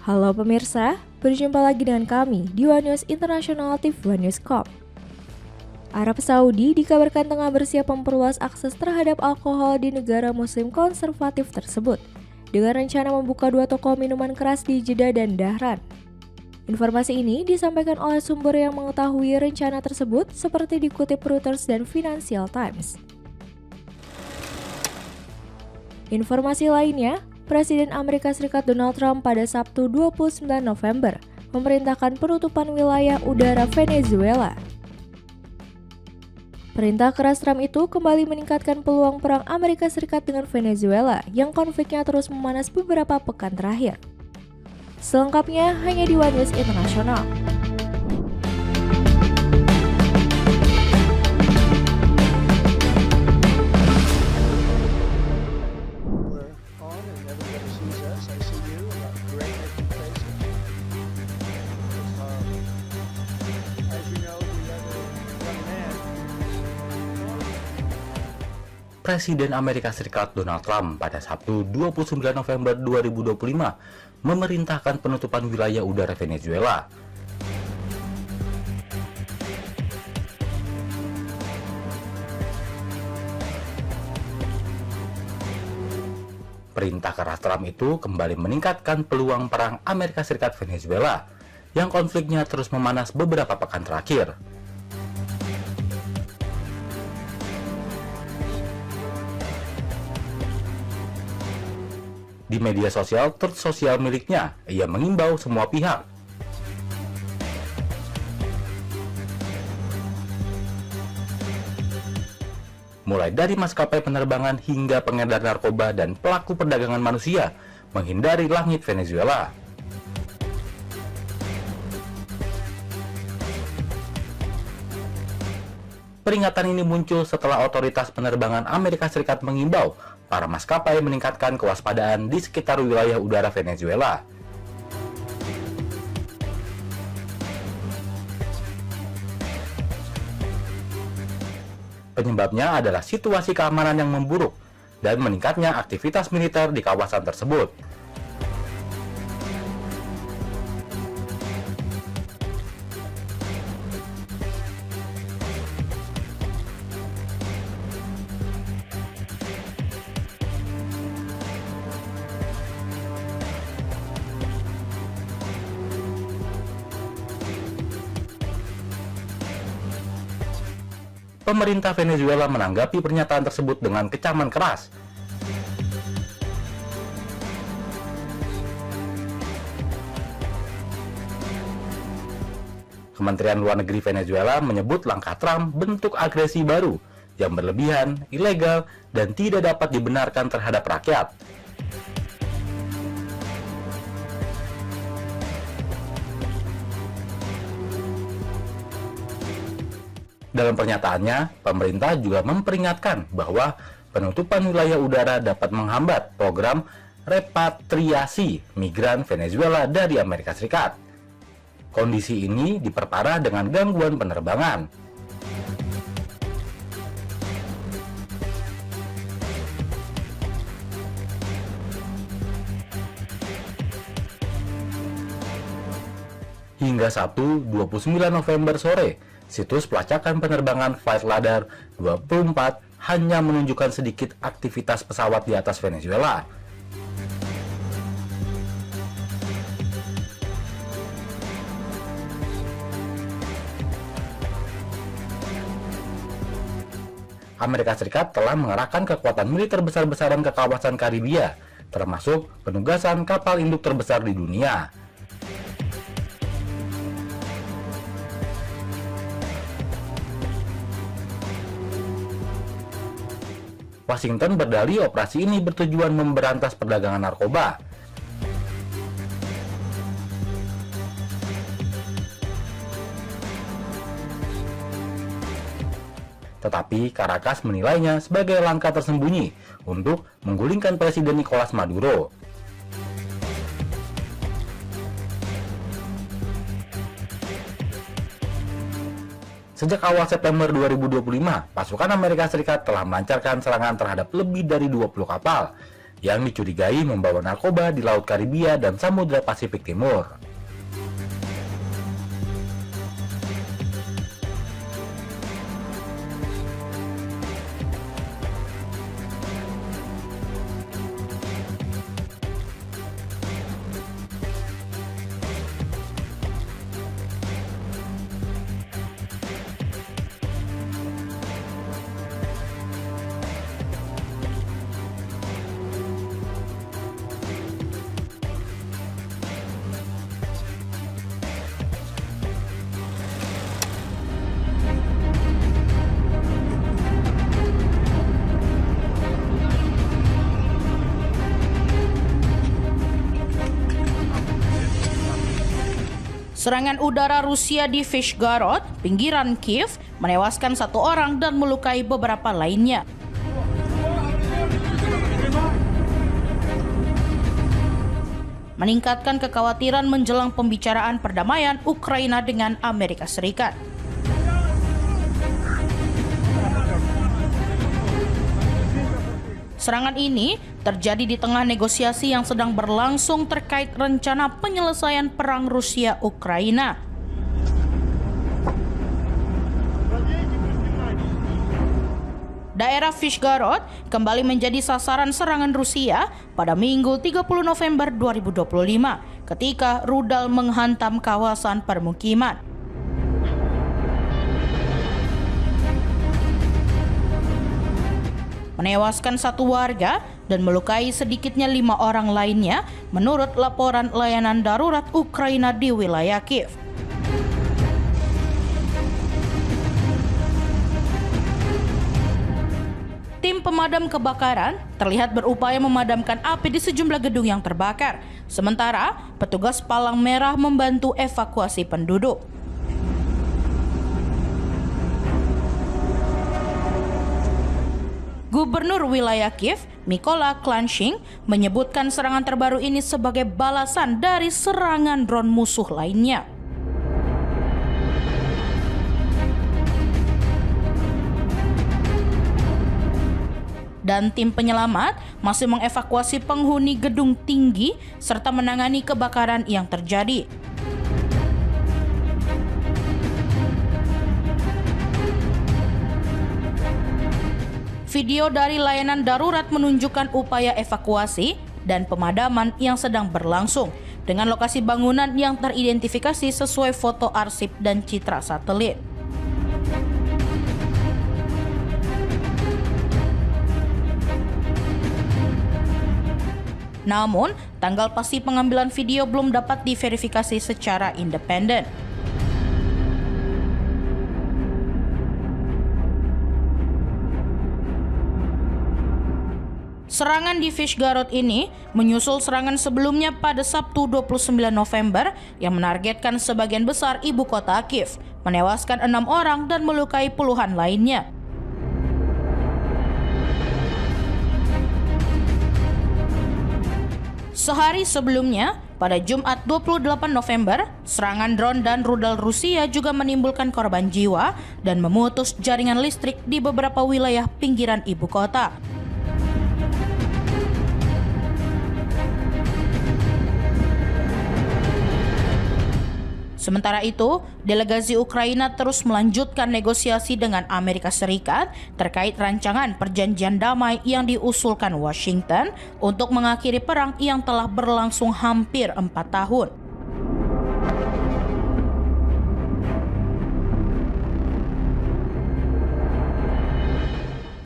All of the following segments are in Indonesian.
Halo pemirsa, berjumpa lagi dengan kami di One News International TV One News Corp. Arab Saudi dikabarkan tengah bersiap memperluas akses terhadap alkohol di negara muslim konservatif tersebut dengan rencana membuka 2 toko minuman keras di Jeddah dan Dahran. Informasi ini disampaikan oleh sumber yang mengetahui rencana tersebut seperti dikutip Reuters dan Financial Times. Informasi lainnya, Presiden Amerika Serikat Donald Trump pada Sabtu 29 November memerintahkan penutupan wilayah udara Venezuela. Perintah keras Trump itu kembali meningkatkan peluang perang Amerika Serikat dengan Venezuela yang konfliknya terus memanas beberapa pekan terakhir. Selengkapnya hanya di One News International. Presiden Amerika Serikat Donald Trump pada Sabtu 29 November 2025 memerintahkan penutupan wilayah udara Venezuela. Perintah keras Trump itu kembali meningkatkan peluang perang Amerika Serikat Venezuela yang konfliknya terus memanas beberapa pekan terakhir. Di media sosial Truth Social miliknya, ia mengimbau semua pihak mulai dari maskapai penerbangan hingga pengedar narkoba dan pelaku perdagangan manusia menghindari langit Venezuela. Peringatan ini muncul setelah otoritas penerbangan Amerika Serikat mengimbau para maskapai meningkatkan kewaspadaan di sekitar wilayah udara Venezuela. Penyebabnya adalah situasi keamanan yang memburuk dan meningkatnya aktivitas militer di kawasan tersebut. Pemerintah Venezuela menanggapi pernyataan tersebut dengan kecaman keras. Kementerian Luar Negeri Venezuela menyebut langkah Trump bentuk agresi baru yang berlebihan, ilegal, dan tidak dapat dibenarkan terhadap rakyat. Dalam pernyataannya, pemerintah juga memperingatkan bahwa penutupan wilayah udara dapat menghambat program repatriasi migran Venezuela dari Amerika Serikat. Kondisi ini diperparah dengan gangguan penerbangan. Hingga Sabtu 29 November sore, situs pelacakan penerbangan Flightradar 24 hanya menunjukkan sedikit aktivitas pesawat di atas Venezuela. Amerika Serikat telah mengerahkan kekuatan militer besar-besaran ke kawasan Karibia, termasuk penugasan kapal induk terbesar di dunia. Washington berdalih operasi ini bertujuan memberantas perdagangan narkoba. Tetapi Caracas menilainya sebagai langkah tersembunyi untuk menggulingkan Presiden Nicolas Maduro. Sejak awal September 2025, pasukan Amerika Serikat telah melancarkan serangan terhadap lebih dari 20 kapal yang dicurigai membawa narkoba di Laut Karibia dan Samudra Pasifik Timur. Serangan udara Rusia di Vyshgorod, pinggiran Kiev, menewaskan 1 orang dan melukai beberapa lainnya. Meningkatkan kekhawatiran menjelang pembicaraan perdamaian Ukraina dengan Amerika Serikat. Serangan ini terjadi di tengah negosiasi yang sedang berlangsung terkait rencana penyelesaian perang Rusia-Ukraina. Daerah Vyshgorod kembali menjadi sasaran serangan Rusia pada Minggu 30 November 2025 ketika rudal menghantam kawasan permukiman. Menewaskan 1 warga dan melukai sedikitnya 5 orang lainnya menurut laporan layanan darurat Ukraina di wilayah Kiev. Tim pemadam kebakaran terlihat berupaya memadamkan api di sejumlah gedung yang terbakar, sementara petugas palang merah membantu evakuasi penduduk. Gubernur wilayah Kiev, Mykola Klashing, menyebutkan serangan terbaru ini sebagai balasan dari serangan drone musuh lainnya. Dan tim penyelamat masih mengevakuasi penghuni gedung tinggi serta menangani kebakaran yang terjadi. Video dari layanan darurat menunjukkan upaya evakuasi dan pemadaman yang sedang berlangsung dengan lokasi bangunan yang teridentifikasi sesuai foto arsip dan citra satelit. Namun, tanggal pasti pengambilan video belum dapat diverifikasi secara independen. Serangan di Vyshgorod ini menyusul serangan sebelumnya pada Sabtu 29 November yang menargetkan sebagian besar ibu kota Kiev, menewaskan 6 orang dan melukai puluhan lainnya. Sehari sebelumnya, pada Jumat 28 November, serangan drone dan rudal Rusia juga menimbulkan korban jiwa dan memutus jaringan listrik di beberapa wilayah pinggiran ibu kota. Sementara itu, delegasi Ukraina terus melanjutkan negosiasi dengan Amerika Serikat terkait rancangan perjanjian damai yang diusulkan Washington untuk mengakhiri perang yang telah berlangsung hampir 4 tahun.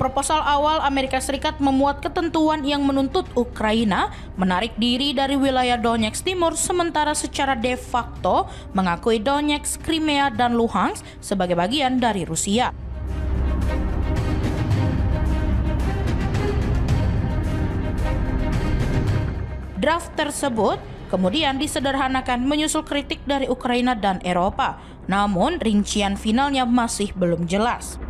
Proposal awal Amerika Serikat memuat ketentuan yang menuntut Ukraina menarik diri dari wilayah Donetsk Timur sementara secara de facto mengakui Donetsk, Crimea, dan Luhansk sebagai bagian dari Rusia. Draft tersebut kemudian disederhanakan menyusul kritik dari Ukraina dan Eropa, namun rincian finalnya masih belum jelas.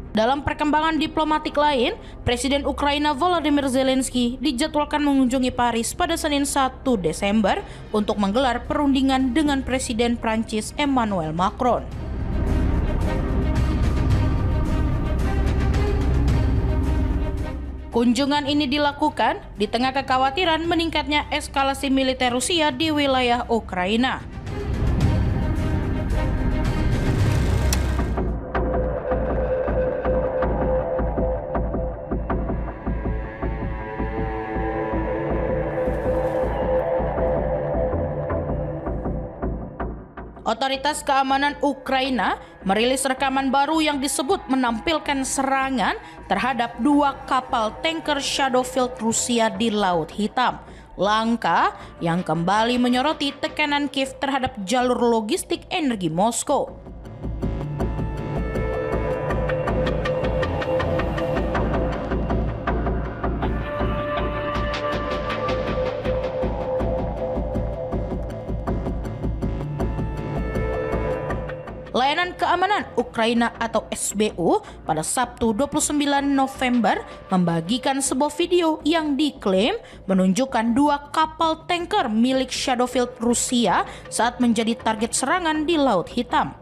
Dalam perkembangan diplomatik lain, Presiden Ukraina Volodymyr Zelensky dijadwalkan mengunjungi Paris pada Senin 1 Desember untuk menggelar perundingan dengan Presiden Prancis Emmanuel Macron. Kunjungan ini dilakukan di tengah kekhawatiran meningkatnya eskalasi militer Rusia di wilayah Ukraina. Otoritas keamanan Ukraina merilis rekaman baru yang disebut menampilkan serangan terhadap 2 kapal tanker Shadowfield Rusia di Laut Hitam. Langkah yang kembali menyoroti tekanan Kiev terhadap jalur logistik energi Moskow. Layanan Keamanan Ukraina atau SBU pada Sabtu 29 November membagikan sebuah video yang diklaim menunjukkan 2 kapal tanker milik Shadowfield Rusia saat menjadi target serangan di Laut Hitam.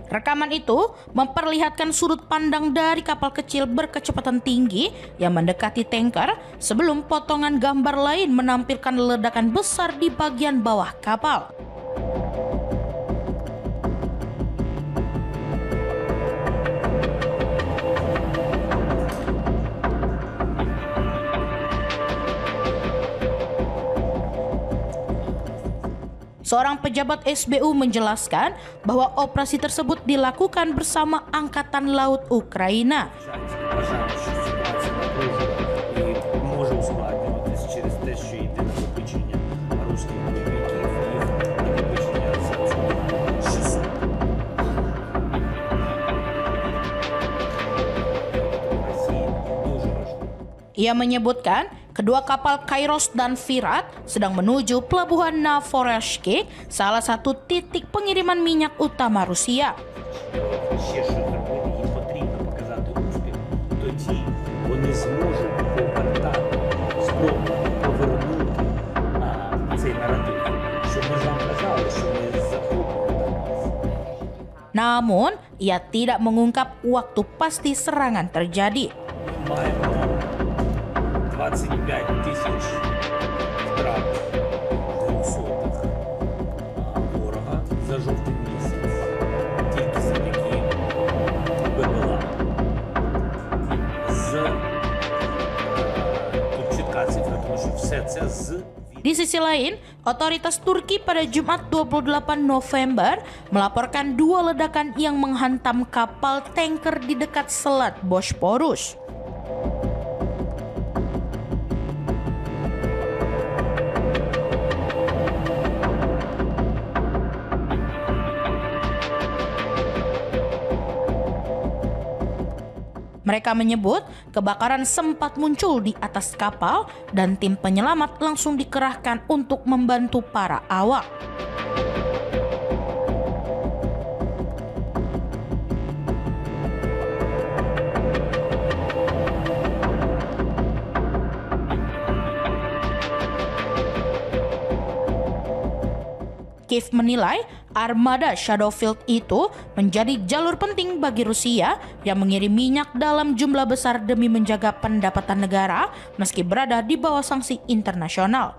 Rekaman itu memperlihatkan sudut pandang dari kapal kecil berkecepatan tinggi yang mendekati tanker sebelum potongan gambar lain menampilkan ledakan besar di bagian bawah kapal. Seorang pejabat SBU menjelaskan bahwa operasi tersebut dilakukan bersama Angkatan Laut Ukraina. Ia menyebutkan kedua kapal Kairos dan Virat sedang menuju pelabuhan Novorosiysk, salah satu titik pengiriman minyak utama Rusia. Namun, ia tidak mengungkap waktu pasti serangan terjadi. 25,000 втрат 200-х ворога за жовтий місяць тільки завдяки БПЛА. Тут чітка цифра, тому що все це з... Di sisi lain, otoritas Turki pada Jumat 28 November melaporkan 2 ledakan yang menghantam kapal tanker di dekat Selat Bosporus. Mereka menyebut kebakaran sempat muncul di atas kapal dan tim penyelamat langsung dikerahkan untuk membantu para awak. Kiev menilai armada Shadowfield itu menjadi jalur penting bagi Rusia yang mengirim minyak dalam jumlah besar demi menjaga pendapatan negara meski berada di bawah sanksi internasional.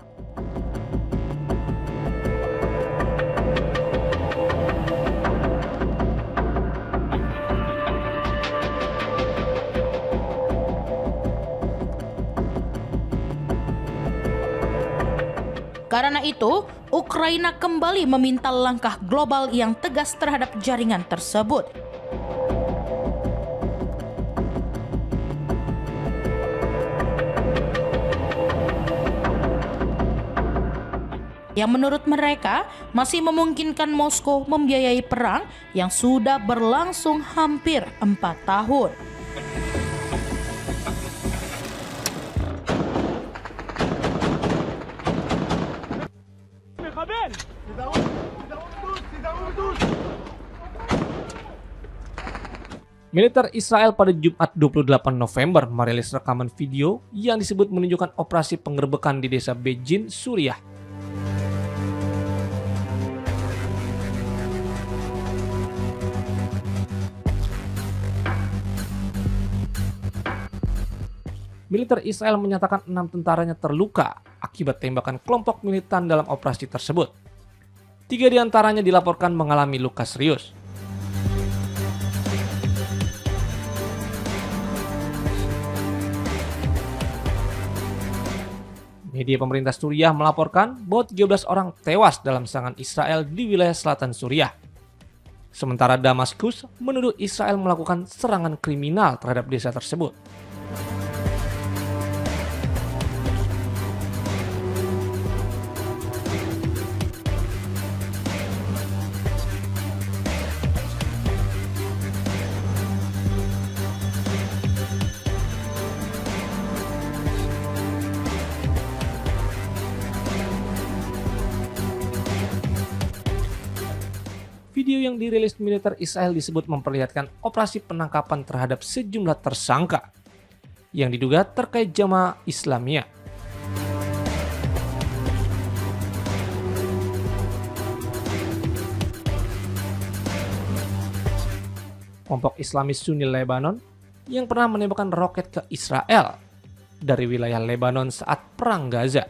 Karena itu, Ukraina kembali meminta langkah global yang tegas terhadap jaringan tersebut. Yang menurut mereka masih memungkinkan Moskow membiayai perang yang sudah berlangsung hampir 4 tahun. Militer Israel pada Jumat 28 November merilis rekaman video yang disebut menunjukkan operasi penggerbekan di desa Bejin, Suriah. Militer Israel menyatakan 6 tentaranya terluka akibat tembakan kelompok militan dalam operasi tersebut. 3 diantaranya dilaporkan mengalami luka serius. Media pemerintah Suriah melaporkan bahwa 13 orang tewas dalam serangan Israel di wilayah selatan Suriah. Sementara Damaskus menuduh Israel melakukan serangan kriminal terhadap desa tersebut. Video yang dirilis militer Israel disebut memperlihatkan operasi penangkapan terhadap sejumlah tersangka yang diduga terkait Jamaah Islamiyah. Kelompok Islamis Sunni Lebanon yang pernah menembakkan roket ke Israel dari wilayah Lebanon saat Perang Gaza.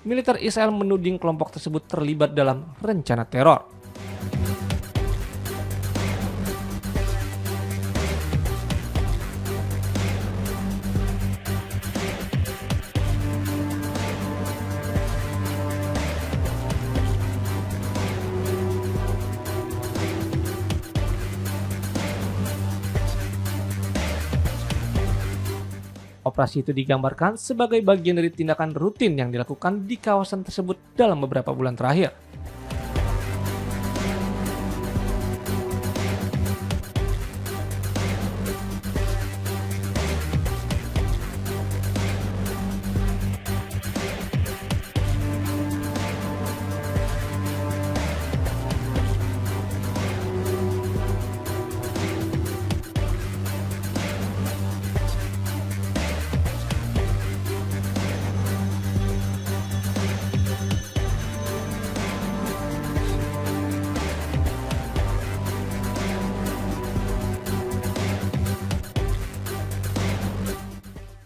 Militer Israel menuding kelompok tersebut terlibat dalam rencana teror. Operasi itu digambarkan sebagai bagian dari tindakan rutin yang dilakukan di kawasan tersebut dalam beberapa bulan terakhir.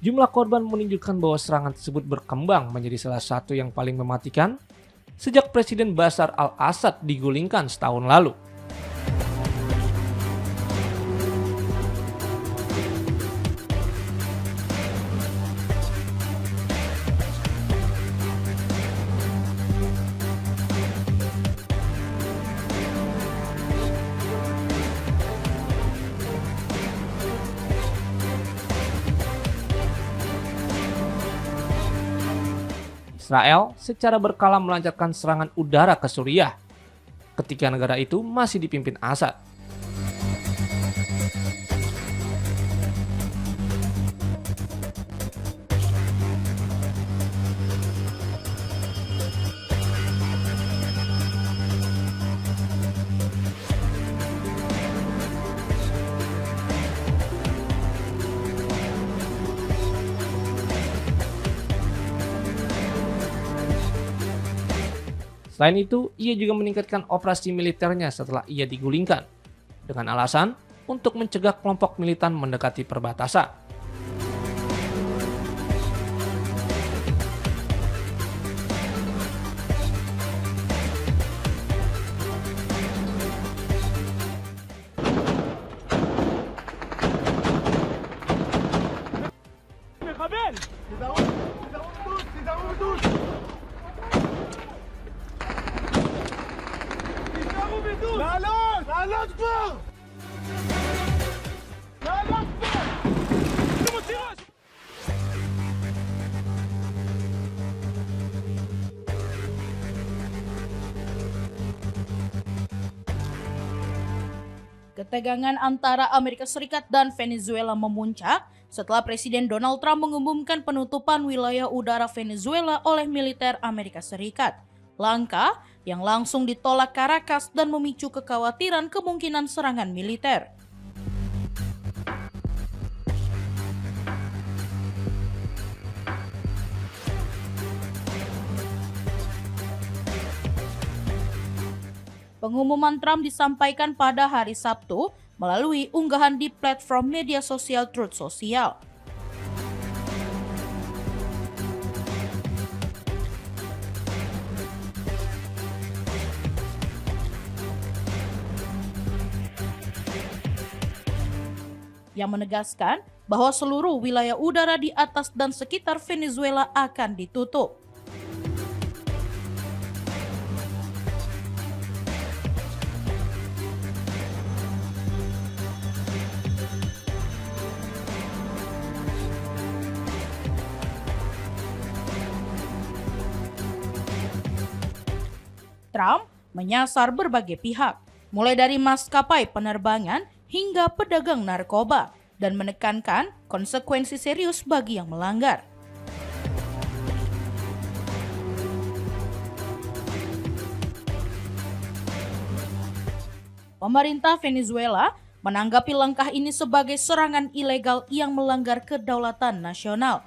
Jumlah korban menunjukkan bahwa serangan tersebut berkembang menjadi salah satu yang paling mematikan sejak Presiden Bashar al-Assad digulingkan setahun lalu. Israel secara berkala melancarkan serangan udara ke Suriah ketika negara itu masih dipimpin Assad. Selain itu, ia juga meningkatkan operasi militernya setelah ia digulingkan, dengan alasan untuk mencegah kelompok militan mendekati perbatasan. Ketegangan antara Amerika Serikat dan Venezuela memuncak setelah Presiden Donald Trump mengumumkan penutupan wilayah udara Venezuela oleh militer Amerika Serikat. Langkah yang langsung ditolak Caracas dan memicu kekhawatiran kemungkinan serangan militer. Pengumuman Trump disampaikan pada hari Sabtu melalui unggahan di platform media sosial Truth Social. Yang menegaskan bahwa seluruh wilayah udara di atas dan sekitar Venezuela akan ditutup. Trump menyasar berbagai pihak, mulai dari maskapai penerbangan hingga pedagang narkoba, dan menekankan konsekuensi serius bagi yang melanggar. Pemerintah Venezuela menanggapi langkah ini sebagai serangan ilegal yang melanggar kedaulatan nasional.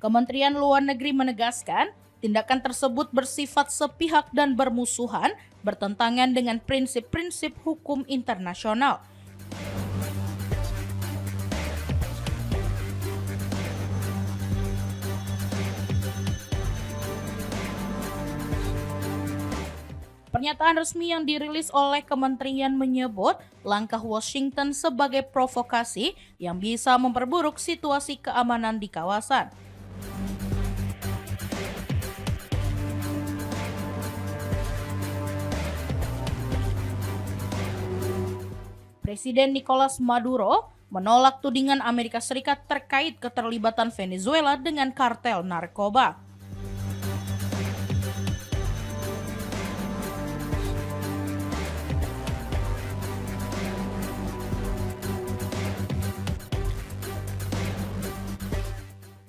Kementerian Luar Negeri menegaskan tindakan tersebut bersifat sepihak dan bermusuhan, bertentangan dengan prinsip-prinsip hukum internasional. Pernyataan resmi yang dirilis oleh kementerian menyebut langkah Washington sebagai provokasi yang bisa memperburuk situasi keamanan di kawasan. Presiden Nicolas Maduro menolak tudingan Amerika Serikat terkait keterlibatan Venezuela dengan kartel narkoba.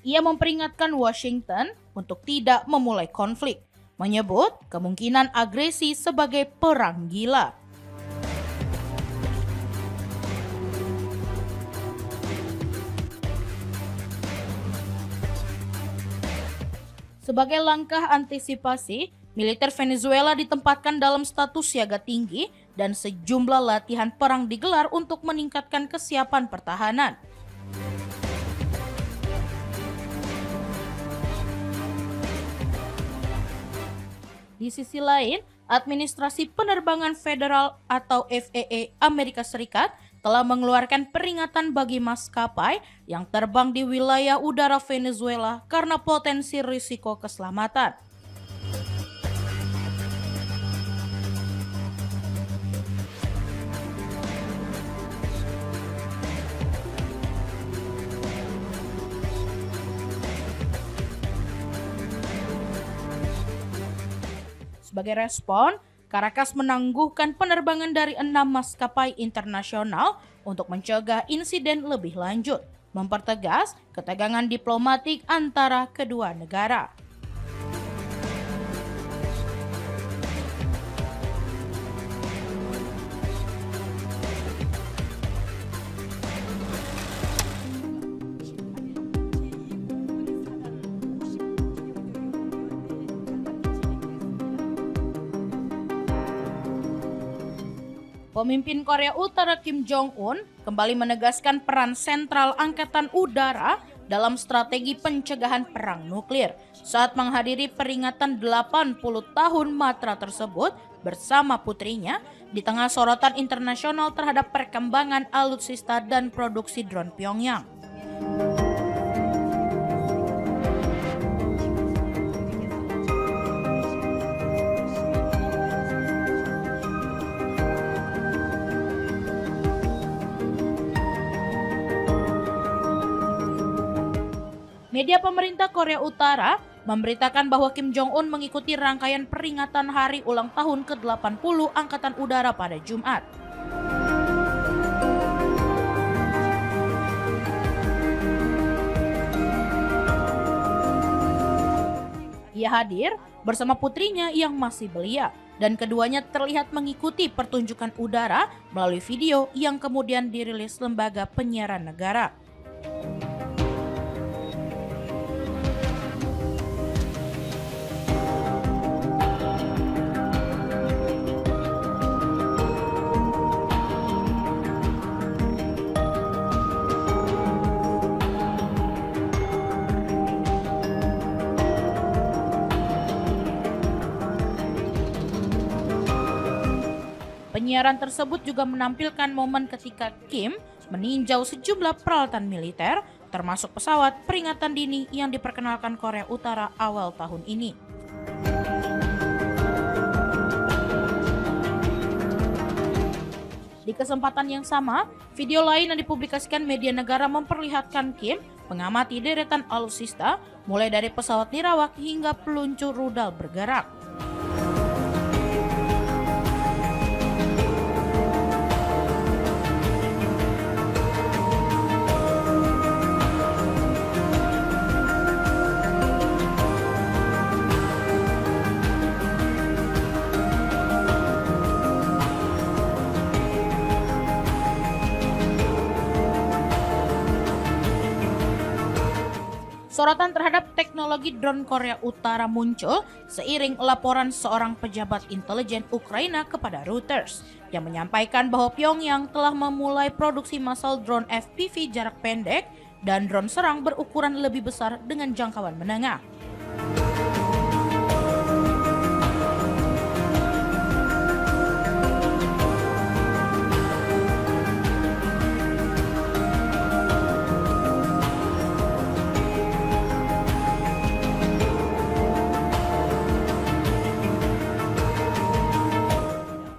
Ia memperingatkan Washington untuk tidak memulai konflik, menyebut kemungkinan agresi sebagai perang gila. Sebagai langkah antisipasi, militer Venezuela ditempatkan dalam status siaga tinggi dan sejumlah latihan perang digelar untuk meningkatkan kesiapan pertahanan. Di sisi lain, Administrasi Penerbangan Federal atau FAA Amerika Serikat telah mengeluarkan peringatan bagi maskapai yang terbang di wilayah udara Venezuela karena potensi risiko keselamatan. Sebagai respon, Caracas menangguhkan penerbangan dari 6 maskapai internasional untuk mencegah insiden lebih lanjut, mempertegas ketegangan diplomatik antara kedua negara. Pemimpin Korea Utara Kim Jong-un kembali menegaskan peran sentral Angkatan Udara dalam strategi pencegahan perang nuklir saat menghadiri peringatan 80 tahun Matra tersebut bersama putrinya di tengah sorotan internasional terhadap perkembangan alutsista dan produksi drone Pyongyang. Media pemerintah Korea Utara memberitakan bahwa Kim Jong-un mengikuti rangkaian peringatan hari ulang tahun ke-80 Angkatan Udara pada Jumat. Ia hadir bersama putrinya yang masih belia dan keduanya terlihat mengikuti pertunjukan udara melalui video yang kemudian dirilis lembaga penyiaran negara. Penyiaran tersebut juga menampilkan momen ketika Kim meninjau sejumlah peralatan militer, termasuk pesawat peringatan dini yang diperkenalkan Korea Utara awal tahun ini. Di kesempatan yang sama, video lain yang dipublikasikan media negara memperlihatkan Kim mengamati deretan alutsista, mulai dari pesawat nirawak hingga peluncur rudal bergerak. Sorotan terhadap teknologi drone Korea Utara muncul seiring laporan seorang pejabat intelijen Ukraina kepada Reuters yang menyampaikan bahwa Pyongyang telah memulai produksi massal drone FPV jarak pendek dan drone serang berukuran lebih besar dengan jangkauan menengah.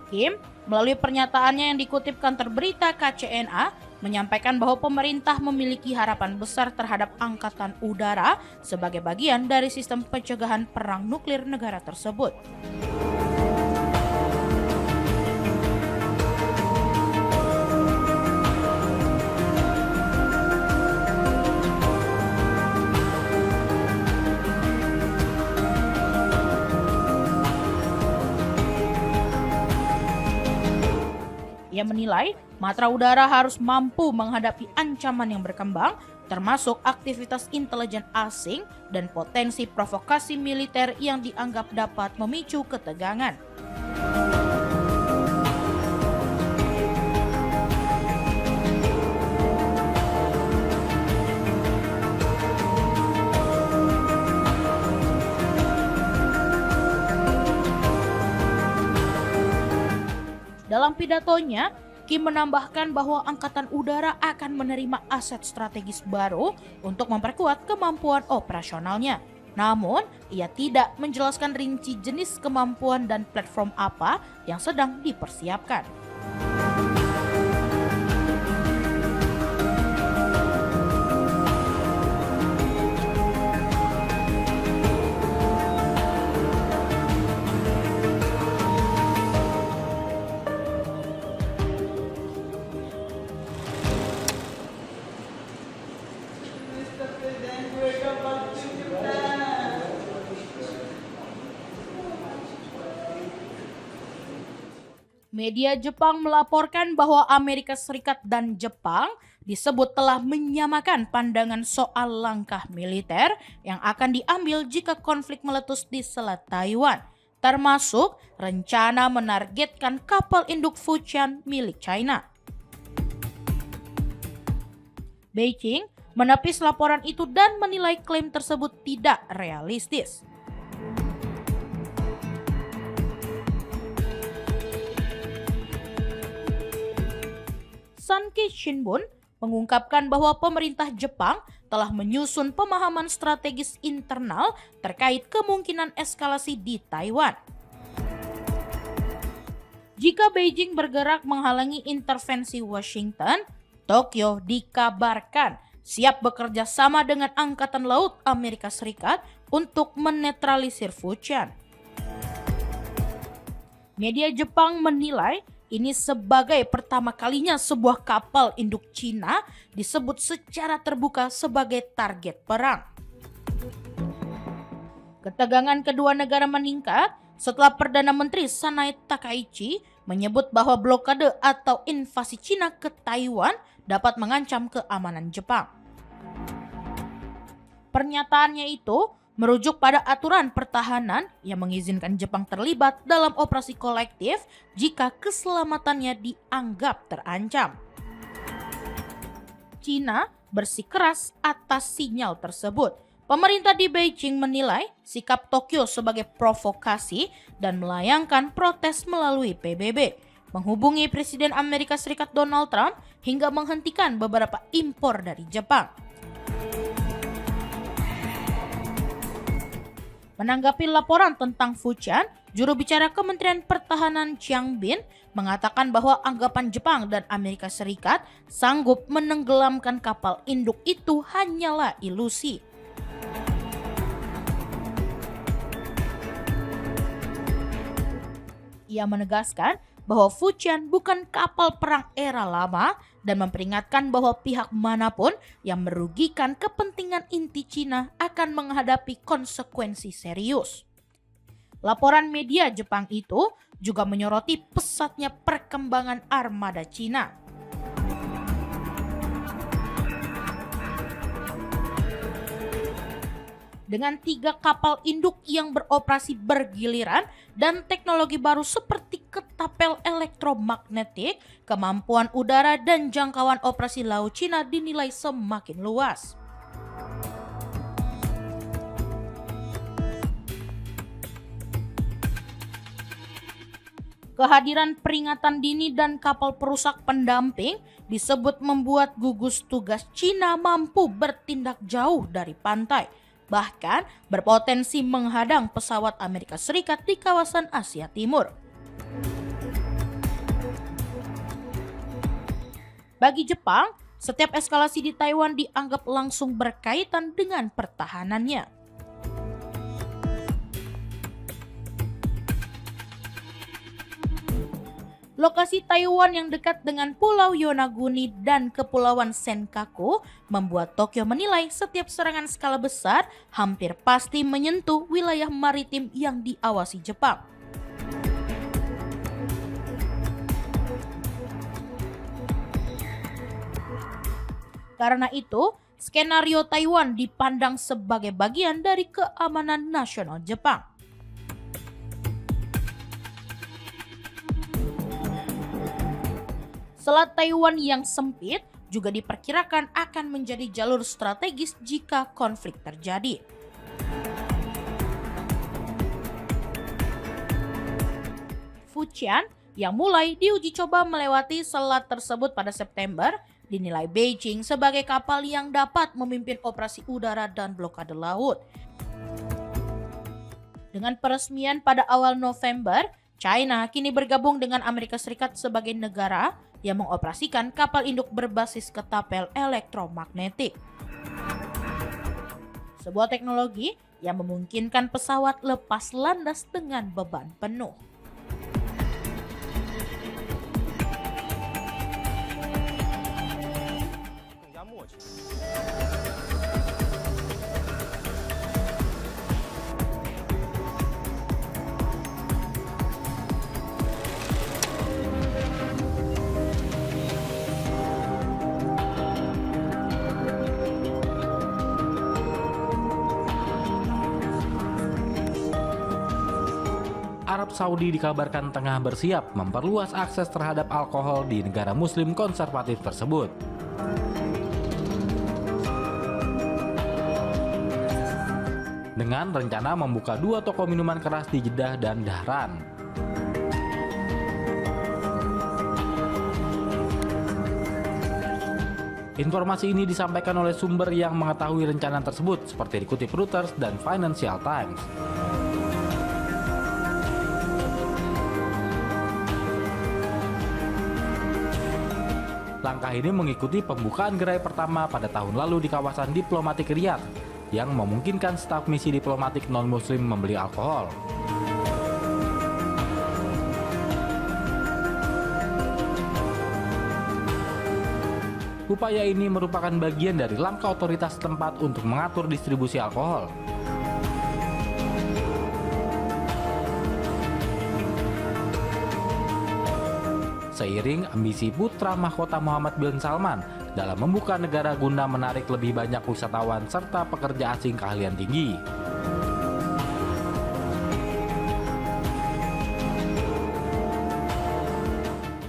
Kim, melalui pernyataannya yang dikutip kantor berita KCNA, menyampaikan bahwa pemerintah memiliki harapan besar terhadap angkatan udara sebagai bagian dari sistem pencegahan perang nuklir negara tersebut. Ia menilai matra udara harus mampu menghadapi ancaman yang berkembang, termasuk aktivitas intelijen asing dan potensi provokasi militer yang dianggap dapat memicu ketegangan. Dalam pidatonya, Kim menambahkan bahwa Angkatan Udara akan menerima aset strategis baru untuk memperkuat kemampuan operasionalnya. Namun, ia tidak menjelaskan rinci jenis kemampuan dan platform apa yang sedang dipersiapkan. Media Jepang melaporkan bahwa Amerika Serikat dan Jepang disebut telah menyamakan pandangan soal langkah militer yang akan diambil jika konflik meletus di Selat Taiwan, termasuk rencana menargetkan kapal induk Fujian milik China. Beijing menepis laporan itu dan menilai klaim tersebut tidak realistis. Sankei Shimbun mengungkapkan bahwa pemerintah Jepang telah menyusun pemahaman strategis internal terkait kemungkinan eskalasi di Taiwan. Jika Beijing bergerak menghalangi intervensi Washington, Tokyo dikabarkan siap bekerja sama dengan Angkatan Laut Amerika Serikat untuk menetralisir Fujian. Media Jepang menilai ini sebagai pertama kalinya sebuah kapal induk Cina disebut secara terbuka sebagai target perang. Ketegangan kedua negara meningkat setelah Perdana Menteri Sanae Takaichi menyebut bahwa blokade atau invasi Cina ke Taiwan dapat mengancam keamanan Jepang. Pernyataannya itu merujuk pada aturan pertahanan yang mengizinkan Jepang terlibat dalam operasi kolektif jika keselamatannya dianggap terancam. Cina bersikeras atas sinyal tersebut. Pemerintah di Beijing menilai sikap Tokyo sebagai provokasi dan melayangkan protes melalui PBB, menghubungi Presiden Amerika Serikat Donald Trump hingga menghentikan beberapa impor dari Jepang. Menanggapi laporan tentang Fujian, juru bicara Kementerian Pertahanan Chiang Bin mengatakan bahwa anggapan Jepang dan Amerika Serikat sanggup menenggelamkan kapal induk itu hanyalah ilusi. Ia menegaskan bahwa Fujian bukan kapal perang era lama dan memperingatkan bahwa pihak manapun yang merugikan kepentingan inti Cina akan menghadapi konsekuensi serius. Laporan media Jepang itu juga menyoroti pesatnya perkembangan armada Cina. Dengan 3 kapal induk yang beroperasi bergiliran dan teknologi baru seperti ketapel elektromagnetik, kemampuan udara dan jangkauan operasi laut Cina dinilai semakin luas. Kehadiran peringatan dini dan kapal perusak pendamping disebut membuat gugus tugas Cina mampu bertindak jauh dari pantai, bahkan berpotensi menghadang pesawat Amerika Serikat di kawasan Asia Timur. Bagi Jepang, setiap eskalasi di Taiwan dianggap langsung berkaitan dengan pertahanannya. Lokasi Taiwan yang dekat dengan Pulau Yonaguni dan Kepulauan Senkaku membuat Tokyo menilai setiap serangan skala besar hampir pasti menyentuh wilayah maritim yang diawasi Jepang. Karena itu, skenario Taiwan dipandang sebagai bagian dari keamanan nasional Jepang. Selat Taiwan yang sempit juga diperkirakan akan menjadi jalur strategis jika konflik terjadi. Fujian yang mulai diuji coba melewati selat tersebut pada September dinilai Beijing sebagai kapal yang dapat memimpin operasi udara dan blokade laut. Dengan peresmian pada awal November, China kini bergabung dengan Amerika Serikat sebagai negara yang mengoperasikan kapal induk berbasis ketapel elektromagnetik. Sebuah teknologi yang memungkinkan pesawat lepas landas dengan beban penuh. Arab Saudi dikabarkan tengah bersiap memperluas akses terhadap alkohol di negara Muslim konservatif tersebut. Dengan rencana membuka 2 toko minuman keras di Jeddah dan Dahran. Informasi ini disampaikan oleh sumber yang mengetahui rencana tersebut seperti dikutip Reuters dan Financial Times. Langkah ini mengikuti pembukaan gerai pertama pada tahun lalu di kawasan diplomatik Riyadh yang memungkinkan staf misi diplomatik non-muslim membeli alkohol. Upaya ini merupakan bagian dari langkah otoritas setempat untuk mengatur distribusi alkohol. seiring ambisi putra mahkota Muhammad bin Salman dalam membuka negara guna menarik lebih banyak wisatawan serta pekerja asing keahlian tinggi.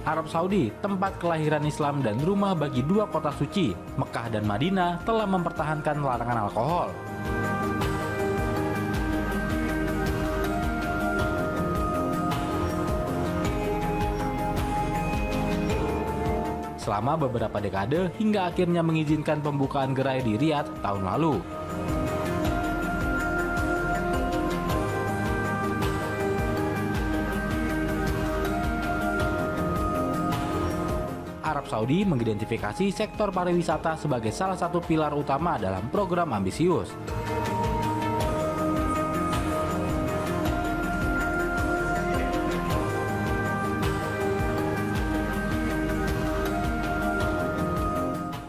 Arab Saudi, tempat kelahiran Islam dan rumah bagi dua kota suci, Mekah dan Madinah, telah mempertahankan larangan alkohol. Selama beberapa dekade hingga akhirnya mengizinkan pembukaan gerai di Riyadh tahun lalu. Arab Saudi mengidentifikasi sektor pariwisata sebagai salah satu pilar utama dalam program ambisius.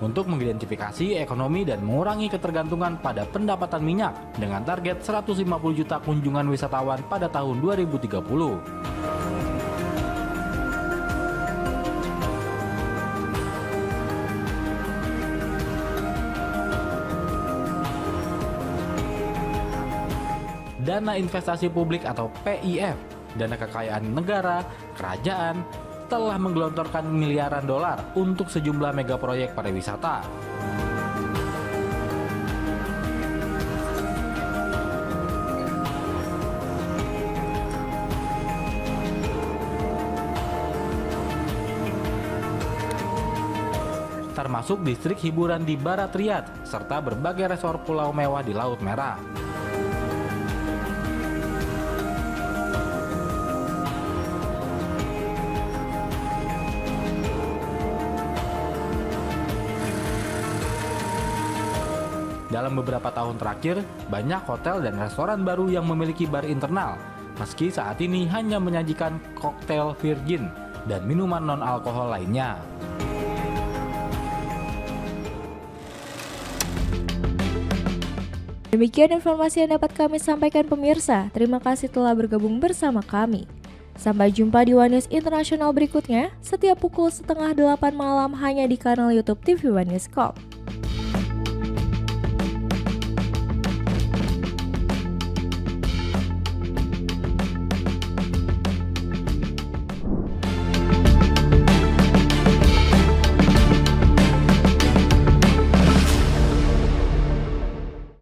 Untuk mengidentifikasi ekonomi dan mengurangi ketergantungan pada pendapatan minyak dengan target 150 juta kunjungan wisatawan pada tahun 2030. Dana investasi publik atau PIF, dana kekayaan negara, kerajaan, telah menggelontorkan miliaran dolar untuk sejumlah mega proyek pariwisata. Termasuk distrik hiburan di Barat Riyadh, serta berbagai resor pulau mewah di Laut Merah. Dalam beberapa tahun terakhir, banyak hotel dan restoran baru yang memiliki bar internal, meski saat ini hanya menyajikan koktail virgin dan minuman non-alkohol lainnya. Demikian informasi yang dapat kami sampaikan pemirsa. Terima kasih telah bergabung bersama kami. Sampai jumpa di One News Internasional berikutnya, setiap pukul 7:30 malam hanya di kanal YouTube TV One News Corp.